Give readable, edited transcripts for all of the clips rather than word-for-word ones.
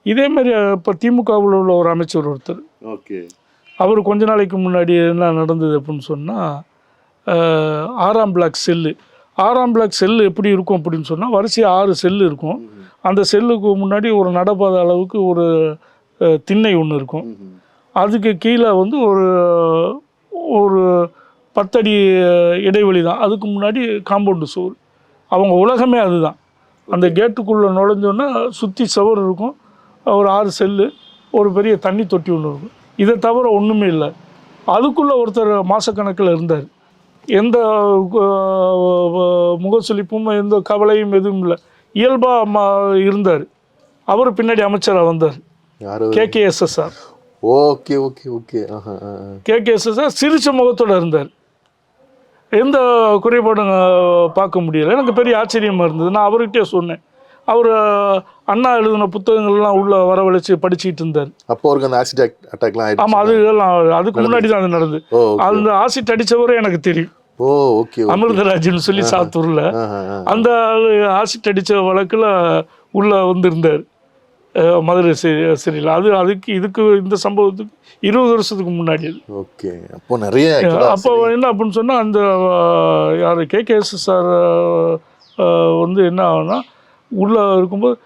இதேமாரி இப்போ திமுகவில் உள்ள ஒரு அமைச்சர் ஒருத்தர், ஓகே, அவர் கொஞ்ச நாளைக்கு முன்னாடி என்ன நடந்தது அப்படின்னு சொன்னால், 6ஆம் பிளாக் செல்லு 6ஆம் பிளாக் செல்லு எப்படி இருக்கும் அப்படின்னு சொன்னால், வரிசையாக 6 செல்லு இருக்கும். அந்த செல்லுக்கு முன்னாடி ஒரு நடப்பாத அளவுக்கு ஒரு திண்ணை ஒன்று இருக்கும். அதுக்கு கீழே வந்து ஒரு ஒரு 10 அடி இடைவெளி தான். அதுக்கு முன்னாடி காம்பவுண்டு சுவர். அவங்க உலகமே அதுதான். அந்த கேட்டுக்குள்ளே நுழைஞ்சோன்னா சுற்றி சுவர் இருக்கும், ஒரு 6 செல்லு, ஒரு பெரிய தண்ணி தொட்டி ஒன்று இருக்கும். இதை தவிர ஒன்றுமே இல்லை. அதுக்குள்ளே ஒருத்தர் மாதக்கணக்கில் இருந்தார். எந்த முகசுளிப்பும் எந்த கவலையும் எதுவும் இல்லை, இயல்பாக இருந்தார். அவர் பின்னாடி அமைச்சராக வந்தார், KKSSR. Okay okay okay KKSSR சிரிச்ச முகத்தோடு இருந்தார். எந்த குறைபாடும் பார்க்க முடியலை. எனக்கு பெரிய ஆச்சரியமாக இருந்தது. நான் அவர்கிட்டே சொன்னேன். அவர் அண்ணா எழுதின புத்தகங்கள்லாம் உள்ளே வரவழைச்சி படிச்சுக்கிட்டு இருந்தார். அப்போ அவருக்கு அந்த ஆசிட் அட்டாக்லாம் ஆமாம், அதெல்லாம் அதுக்கு முன்னாடி தான் அது நடந்தது. அந்த ஆசிட் அடித்தவரை எனக்கு தெரியும். ஓகே, அமிர்தராஜ்னு சொல்லி சாத்தூரில் அந்த ஆசிட் அடித்த வழக்கில் உள்ளே வந்திருந்தார் மதுரை சிறையில். அதுக்கு இதுக்கு இந்த சம்பவத்துக்கு 20 வருஷத்துக்கு முன்னாடி. ஓகே, அப்போ நிறைய அப்போ என்ன அப்படின்னு சொன்னால், அந்த யார் KKSSR வந்து என்ன ஆகுனா, உள்ளே இருக்கும்போது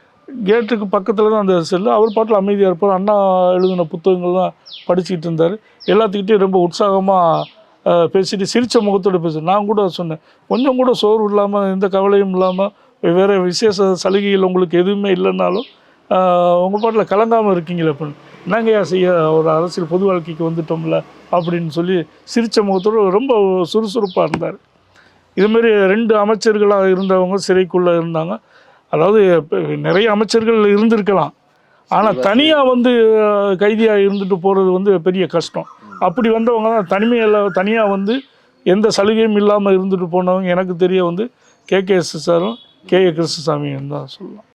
கேட்டுக்கு பக்கத்தில் தான் அந்த செல்லு. அவர் பாட்டில் அமைதியாக இருப்பார். அண்ணா எழுதின புத்தகங்கள்லாம் படிச்சுக்கிட்டு இருந்தார். எல்லாத்துக்கிட்டையும் ரொம்ப உற்சாகமாக பேசிட்டு சிரித்த முகத்தோடு பேசுகிறேன். நான் கூட சொன்னேன், கொஞ்சம் கூட சோர்வு இல்லாமல், எந்த கவலையும் இல்லாமல், வேறு விசேஷ சலுகைகள் உங்களுக்கு எதுவுமே இல்லைன்னாலும் உங்கள் பாட்டில் கலங்காமல் இருக்கீங்களே அப்படின்னு. என்னங்கய்யா செய்ய, ஒரு அரசியல் பொது வாழ்க்கைக்கு வந்துட்டோம்ல அப்படின்னு சொல்லி சிரித்த முகத்தோடு ரொம்ப சுறுசுறுப்பாக இருந்தார். இதுமாரி 2 அமைச்சர்களாக இருந்தவங்க சிறைக்குள்ளே இருந்தாங்க. அதாவது நிறைய அமைச்சர்கள் இருந்திருக்கலாம், ஆனால் தனியாக வந்து கைதியாக இருந்துட்டு போகிறது வந்து பெரிய கஷ்டம். அப்படி வந்தவங்க தான் தனியாக வந்து எந்த சலுகையும் இல்லாமல் இருந்துட்டு போனவங்க எனக்கு தெரிய வந்து KKSSRம் KA கிருஷ்ணசாமியும் தான் சொல்லலாம்.